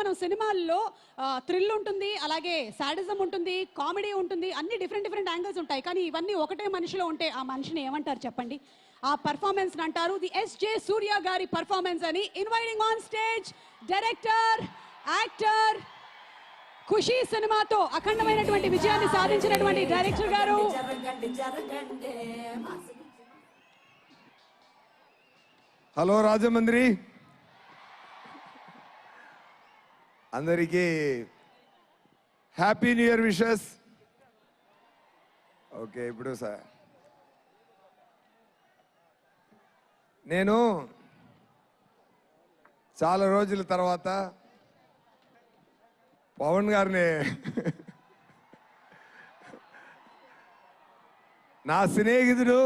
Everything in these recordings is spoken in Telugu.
మనం సినిమాల్లో థ్రిల్ ఉంటుంది, అలాగే సాడిజం ఉంటుంది, కామెడీ ఉంటుంది, అన్ని డిఫరెంట్ యాంగిల్స్ ఉంటాయి. కానీ ఇవన్నీ ఒకటే మనిషిలో ఉంటే ఆ మనిషిని ఏమంటారు చెప్పండి? ఆ పర్ఫార్మెన్స్ అంటారు ది ఎస్జే సూర్య గారి పర్ఫార్మెన్స్ అని. Inviting on stage director, actor, Kushi సినిమాతో అఖండమైనటువంటి విజయాన్ని సాధించినటువంటి డైరెక్టర్ గారు. హలో రాజమండ్రి, అందరికీ happy new year wishes. Okay, ఇప్పుడు సార్ నేను చాలా రోజుల తర్వాత పవన్ గారిని నా స్నేహితుడు,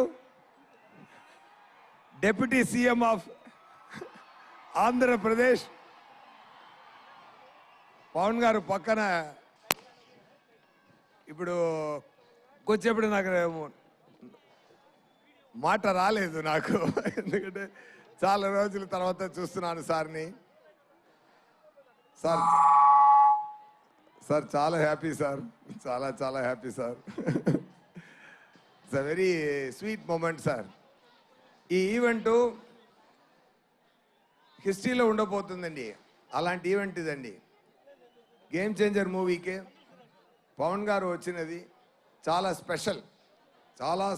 deputy CM of Andhra Pradesh Pawan garu పక్కన ఇప్పుడు కొంచెప్పుడు నాకు మాట రాలేదు నాకు, ఎందుకంటే చాలా రోజుల తర్వాత చూస్తున్నాను సార్ని. సార్ చాలా హ్యాపీ సార్, చాలా happy sir. It's a very sweet moment sir. ఈ ఈవెంటు హిస్టరీలో ఉండబోతుందండి. అలాంటి ఈవెంట్ ఇదండి. గేమ్ చేంజర్ మూవీకి పవన్ గారు వచ్చినది చాలా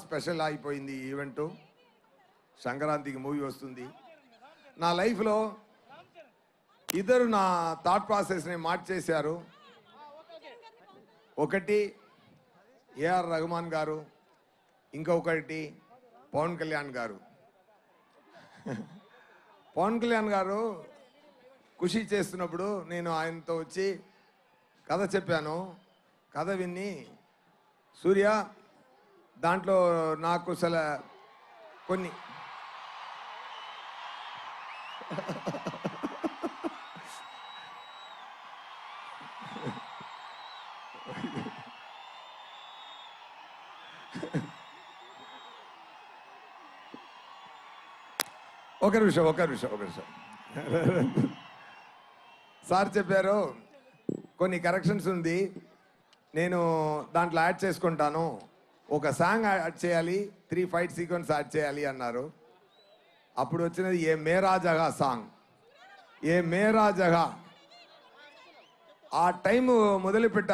స్పెషల్ అయిపోయింది ఈ ఈవెంటు. సంక్రాంతికి మూవీ వస్తుంది. నా లైఫ్లో ఇద్దరు నా థాట్ ప్రాసెస్ని మార్చేశారు. ఒకటి ఏఆర్ రెహమాన్ గారు, ఇంకొకటి పవన్ కళ్యాణ్ గారు. పవన్ కళ్యాణ్ గారు ఖుషి చేస్తున్నప్పుడు నేను ఆయనతో వచ్చి కథ చెప్పాను. కథ విని, సూర్య దాంట్లో నాకు అసలు కొన్ని ఒక నిమిషం సార్ చెప్పారు కొన్ని కరెక్షన్స్ ఉంది, నేను దాంట్లో యాడ్ చేసుకుంటాను, ఒక సాంగ్ యాడ్ చేయాలి, 3 ఫైట్ సీక్వెన్స్ యాడ్ చేయాలి అన్నారు. అప్పుడు వచ్చినది ఏ మేరా జగా సాంగ్. ఏ మేరా జగా ఆ టైము మొదలుపెట్ట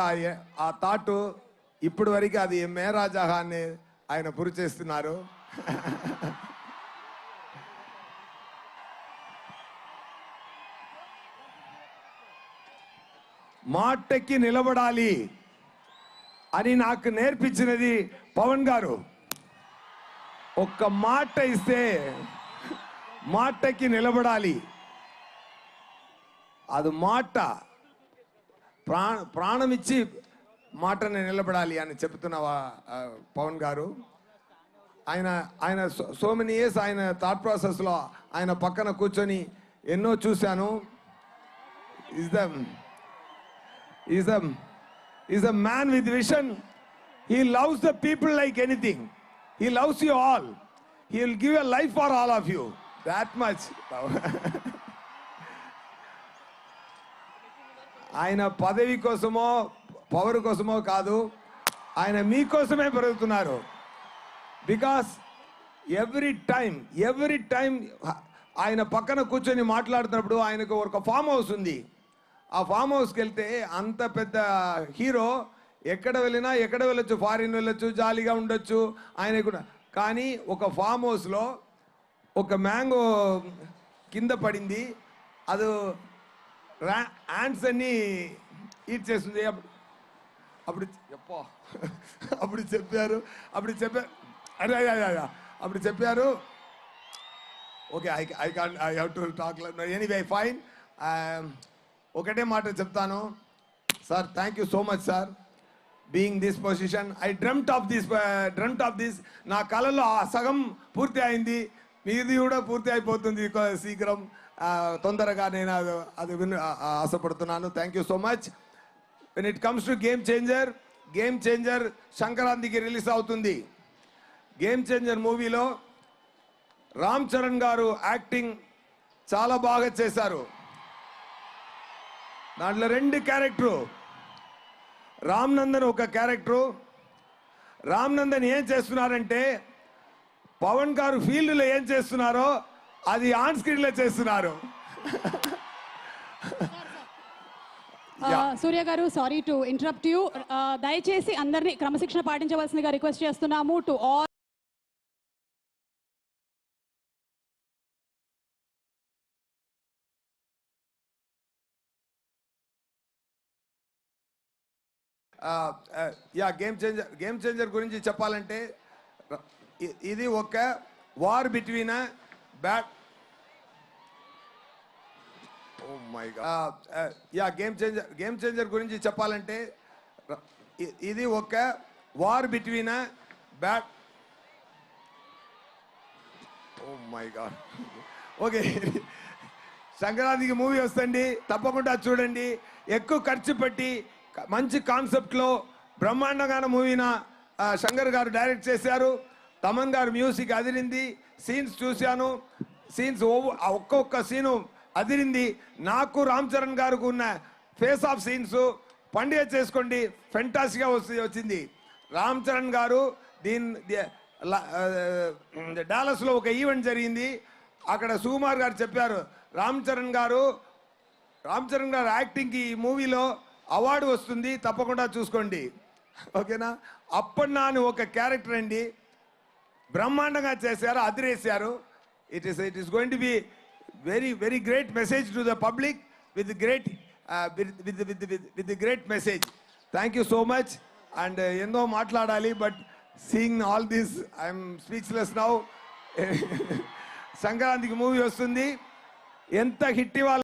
ఆ థాట్ ఇప్పుడు వరకు అది ఏ మేరా జగా అని ఆయన పూర్తి చేస్తున్నారు. మాటకి నిలబడాలి అని నాకు నేర్పించినది పవన్ గారు. ఒక్క మాట ఇస్తే మాటకి నిలబడాలి. అది మాట ప్రాణం ఇచ్చి మాటని నిలబడాలి అని చెప్తున్న పవన్ గారు. ఆయన సో మెనీ ఇయర్స్ ఆయన థాట్ ప్రాసెస్లో ఆయన పక్కన కూర్చొని ఎన్నో చూశాను. He's a man with vision. He loves the people like anything. He loves you all. He will give a life for all of you. That much. ఆయన పదవి కోసమో పవర్ కోసమో కాదు, ఆయన మీకోసమే బ్రతుకుతున్నారు. బికాస్ ఎవ్రీ టైం ఆయన పక్కన కూర్చొని మాట్లాడుతున్నప్పుడు ఆయనకు ఒక ఫామ్ హౌస్ ఉంది. ఆ ఫామ్ హౌస్కి వెళ్తే అంత పెద్ద హీరో ఎక్కడ వెళ్ళొచ్చు, ఫారిన్ వెళ్ళొచ్చు, జాలీగా ఉండొచ్చు ఆయన కూడా. కానీ ఒక ఫామ్ హౌస్లో ఒక మ్యాంగో కింద పడింది, అది యాంట్స్ అన్ని ఈట్ చేస్తుంది. అప్పుడు చెప్పారు okay, I have to talk anyway fine. ఒకటే మాట చెప్తాను sir, thank you so much sir being this position. I dreamt of this. నా కళలో ఆ సగం పూర్తి అయింది, మీది కూడా పూర్తి అయిపోతుంది శీఘ్రం, తొందరగా. నేను అది ఆశపడుతున్నాను. Thank you so much. When it comes to game changer సంక్రాంతికి రిలీజ్ అవుతుంది. గేమ్ చేంజర్ మూవీలో రామ్ చరణ్ గారు యాక్టింగ్ చాలా బాగా చేశారు. దాంట్లో 2 క్యారెక్టరు. రామ్ నందన్ ఒక క్యారెక్టరు. రామ్ నందన్ ఏం చేస్తున్నారంటే పవన్ గారు ఫీల్డ్లో ఏం చేస్తున్నారో అది ఆన్ స్క్రీన్లో చేస్తున్నారు. సూర్య గారు, సారీ టు ఇంటరప్ట్ యూ. దయచేసి అందరినీ క్రమశిక్షణ పాటించవలసిందిగా రిక్వెస్ట్ చేస్తున్నాము. To all yeah Game Changer గురించి చెప్పాలంటే ఇది ఒక war between bat oh my god. Yeah Game Changer గురించి చెప్పాలంటే ఇది ఒక war between bat oh my god. Okay, సంక్రాంతికి మూవీ వస్తుంది, తప్పకుండా చూడండి. ఎక్కువ ఖర్చు పెట్టి మంచి కాన్సెప్ట్లో బ్రహ్మాండంగా మూవీన శంకర్ గారు డైరెక్ట్ చేశారు. తమన్ గారు మ్యూజిక్ అదిరింది. సీన్స్ చూశాను, సీన్స్ ఒక్కొక్క సీను అదిరింది. నాకు రామ్ చరణ్ గారికి ఉన్న ఫేస్ ఆఫ్ సీన్స్ పండుగ చేసుకోండి, ఫెంటాస్టిక్గా వచ్చింది. రామ్ చరణ్ గారు డాలస్లో ఒక ఈవెంట్ జరిగింది. అక్కడ సుకుమార్ గారు చెప్పారు, రామ్ చరణ్ గారు యాక్టింగ్కి ఈ మూవీలో అవార్డు వస్తుంది, తప్పకుండా చూసుకోండి. ఓకేనా? అప్పన్నా అని ఒక క్యారెక్టర్ అండి, బ్రహ్మాండంగా చేశారు, అదిరేశారు. It is going to be very great message to the public with great message. Thank you so much. And ఎన్నో మాట్లాడాలి, but seeing all this I'm speechless now. సంక్రాంతికి మూవీ వస్తుంది, ఎంత హిట్ ఇవ్వాలి